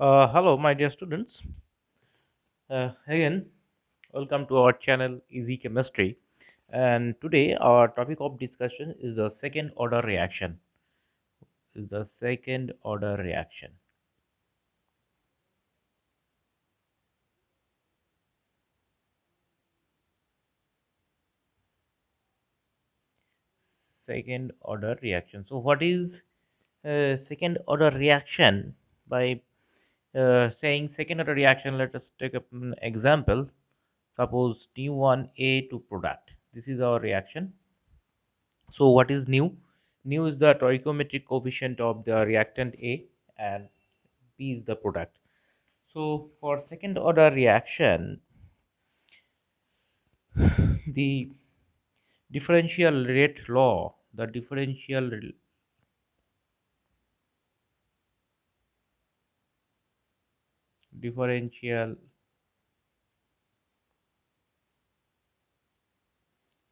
Hello, my dear students. Again, welcome to our channel Easy Chemistry. And today, our topic of discussion is the second order reaction. Is the second order reaction. Second order reaction. So, what is second order reaction? By saying second order reaction, let us take up an example. Suppose T1A to product. This is our reaction. So what is new? New is the stoichiometric coefficient of the reactant A and P is the product. So for second order reaction, the differential rate law, the differential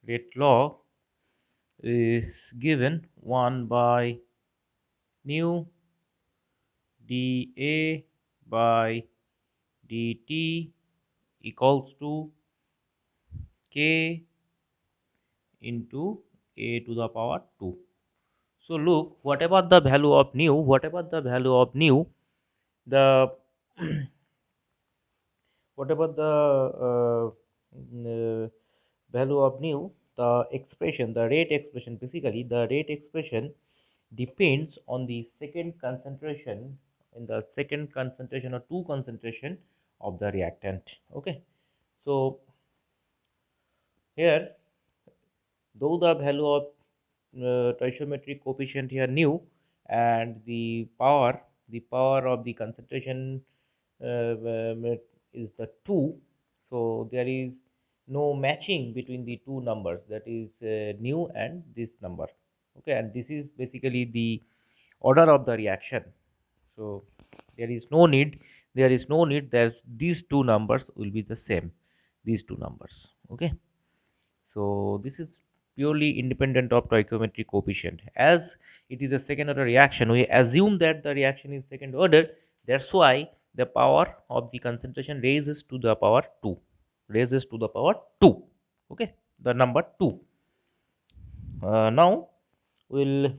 rate law is given 1 by nu dA by dt equals to k into a to the power 2. So look, whatever the value of nu, whatever the value of nu, the whatever the value of nu, the expression, the rate expression, basically the rate expression depends on the second concentration in the second concentration or two concentration of the reactant. Okay, so here, though the value of stoichiometric coefficient here nu and the power of the concentration is the 2, so there is no matching between the two numbers, that is nu and this number. Okay, and this is basically the order of the reaction. So there is no need that these two numbers will be the same, these two numbers. Okay, so this is purely independent of stoichiometric coefficient. As it is a second order reaction, we assume that the reaction is second order. That's why the power of the concentration raises to the power 2. Raises to the power 2. Okay, the number 2. Now we'll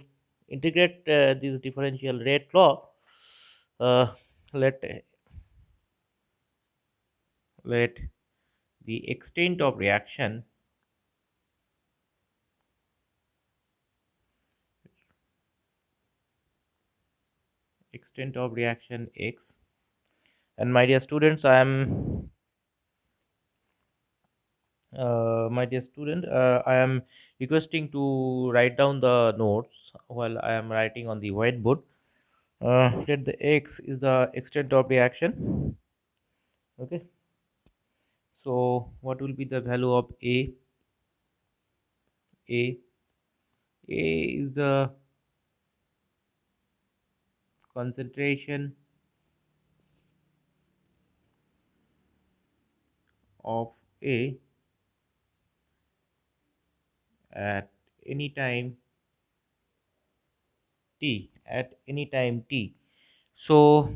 integrate this differential rate law. Uh, let let the extent of reaction x. And my dear students, I am requesting to write down the notes while I am writing on the whiteboard. Let the x is the extent of reaction. Okay, so what will be the value of a a is the concentration of a at any time t. So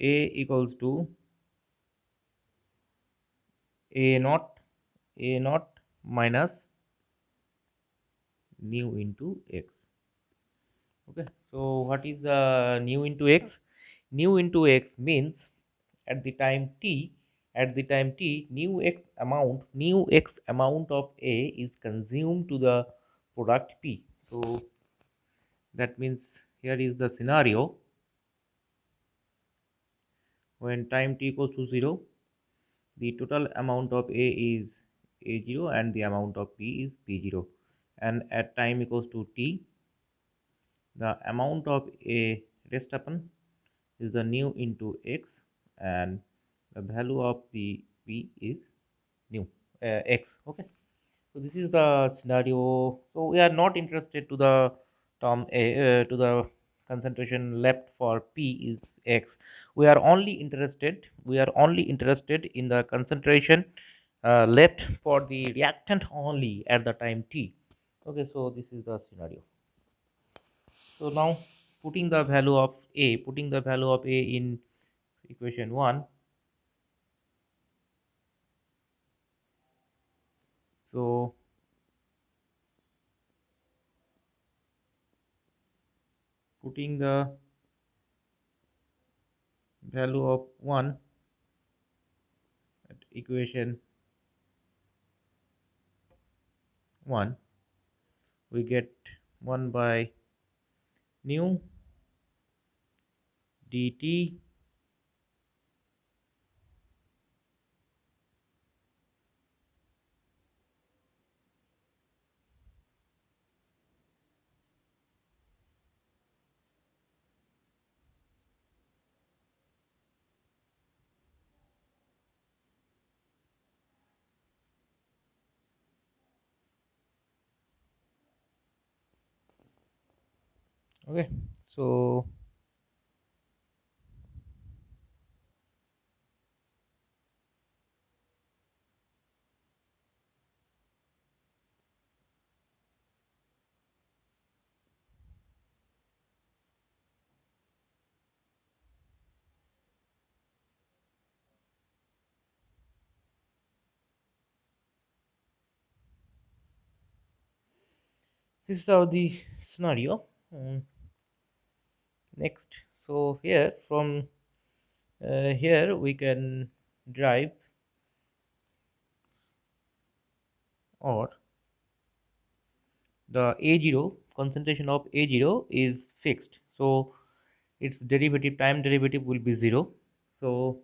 a equals to a naught minus nu into x. Okay, so what is the nu into x? Nu into x means at the time t, new x amount of a is consumed to the product p. So that means here is the scenario when time t equals to 0, the total amount of a is a0 and the amount of p is p0, and at time equals to t, the amount of a rest upon is the nu into x, and the value of the p is nu x. Okay, so this is the scenario. So we are not interested to the term a to the concentration left for p is x. We are only interested in the concentration left for the reactant only at the time t. Okay, so this is the scenario. So now putting the value of a in equation 1. So putting the value of 1 at equation 1, we get 1 by nu dt. Okay, so this is how the scenario. Next, so here from here we can derive, or the A0 concentration of A0 is fixed, so its derivative, time derivative, will be 0. So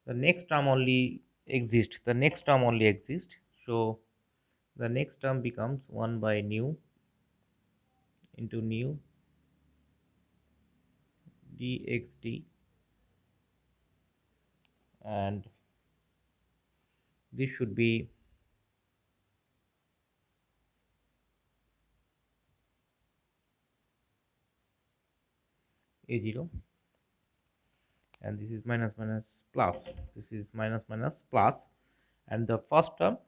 the next term only exists. So the next term becomes 1 by nu into nu dxt, and this should be A0, and this is minus minus plus, this is minus minus plus, and the first term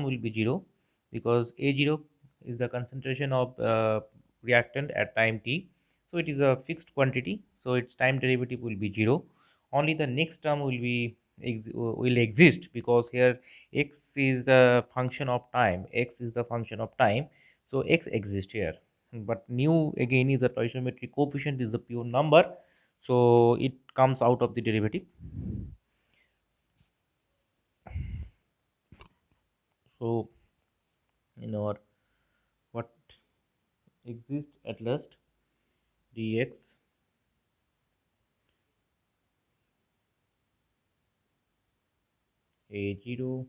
will be 0, because A0 is the concentration of reactant at time t, so it is a fixed quantity, so its time derivative will be 0. Only the next term will exist, because here x is a function of time, so x exists here. But nu again is a stoichiometric coefficient, is a pure number, so it comes out of the derivative. So in our what exists at last, dx a0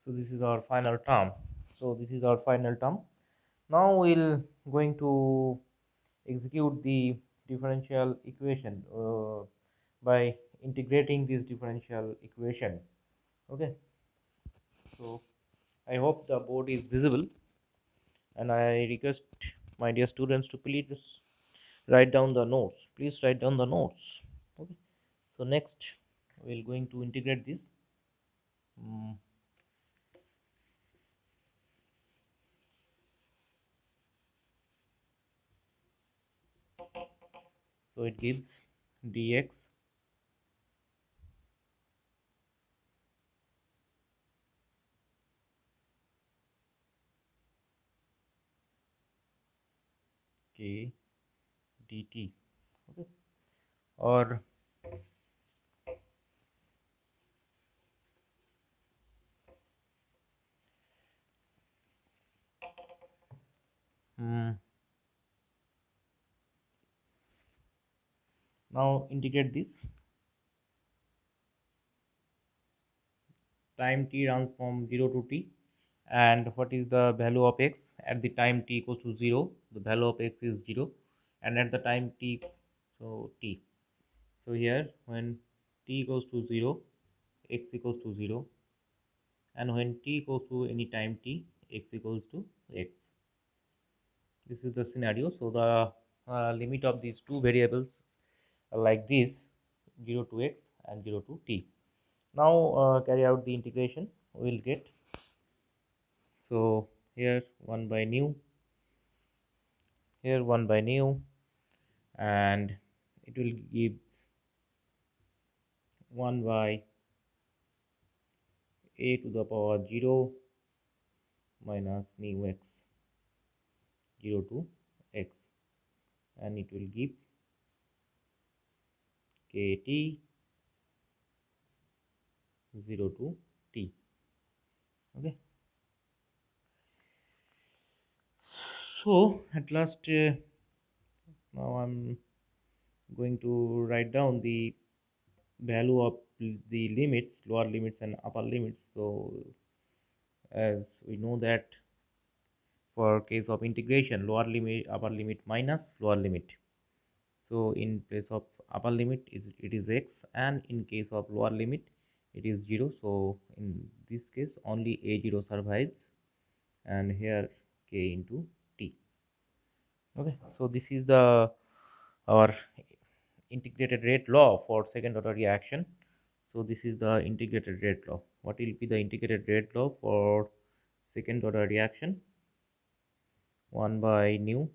so this is our final term. Now we'll going to execute the differential equation by integrating this differential equation. Okay, so I hope the board is visible, and I request my dear students to please write down the notes. Please write down the notes. Okay, so next we're going to integrate this. Mm, so it gives dx k dt. Okay, or mm, now integrate this. Time t runs from 0 to t, and what is the value of x at the time t equals to 0? The value of x is 0, and at the time t, so t, so here when t equals to 0, x equals to 0, and when t equals to any time t, x equals to x. This is the scenario. So the limit of these two variables are like this: 0 to x and 0 to t. Now carry out the integration. We will get So here 1 by nu, here 1 by nu, and it will give 1 by a to the power 0 minus nu x, 0 to x, and it will give kt 0 to t. Okay, so at last now I'm going to write down the value of the limits, lower limits and upper limits. So as we know that for case of integration, lower limit, upper limit minus lower limit. So in place of upper limit it is x, and in case of lower limit it is 0. So in this case only a0 survives, and here k into t. Okay, so this is the our integrated rate law for second order reaction. So this is the integrated rate law. What will be the integrated rate law for second order reaction? 1 by nu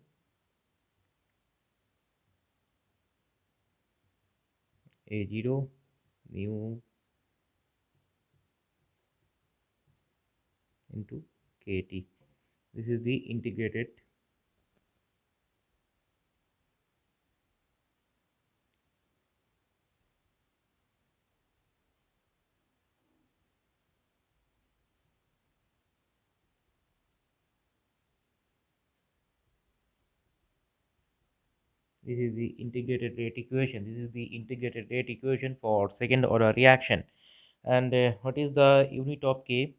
a0 nu into kt. This is the integrated. This is the integrated rate equation. This is the integrated rate equation for second order reaction. And what is the unit of k?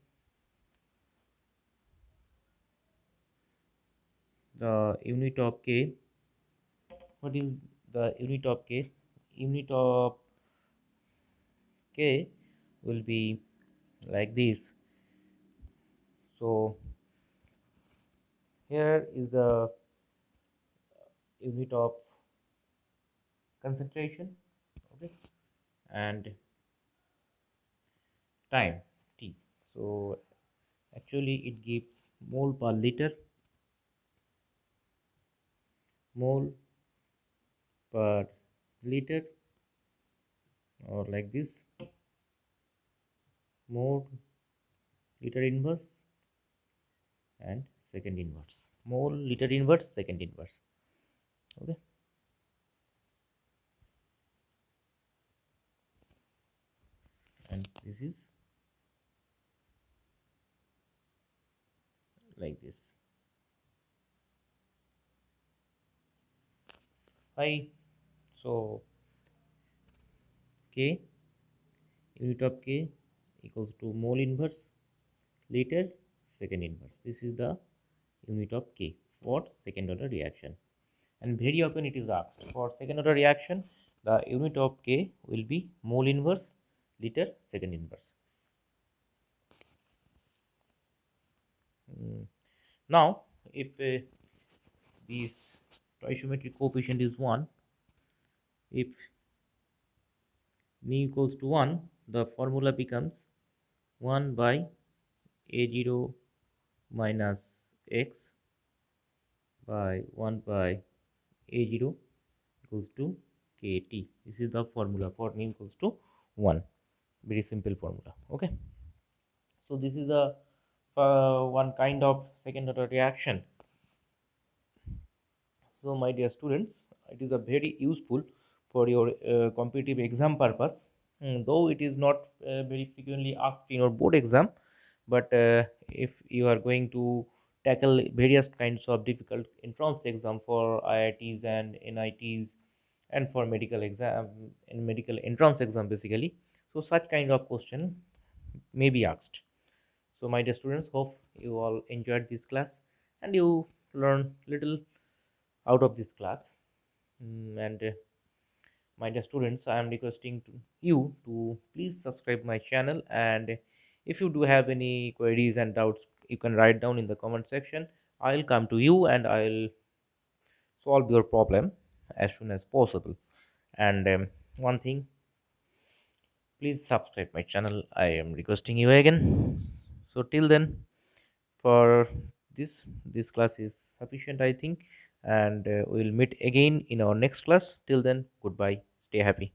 The unit of k. What is the unit of k? Unit of k will be like this. So here is the unit of concentration. Okay, and time t. So actually it gives mole per liter, mole per liter, or like this, mole liter inverse and second inverse, mole liter inverse, second inverse. Okay, and this is like this. I so k, unit of k equals to mole inverse liter second inverse. This is the unit of k for second order reaction. And very often it is asked for second order reaction, the unit of k will be mole inverse liter second inverse. Now if this stoichiometric coefficient is 1, if nu equals to 1, the formula becomes 1 by a0 minus x by 1 by a0 equals to kt. This is the formula for nu equals to 1. Very simple formula. Okay, so this is a one kind of second order reaction. So my dear students, it is a very useful for your competitive exam purpose. Though it is not very frequently asked in your board exam, but if you are going to tackle various kinds of difficult entrance exam for IITs and NITs, and for medical exam and medical entrance exam basically, so such kind of question may be asked. So my dear students, hope you all enjoyed this class and you learn little out of this class. And my dear students, I am requesting you to please subscribe my channel, and if you do have any queries and doubts, you can write down in the comment section. I'll come to you and I'll solve your problem as soon as possible. And one thing, please subscribe my channel, I am requesting you again. So till then, for this class is sufficient, I think, and we'll meet again in our next class. Till then, goodbye, stay happy.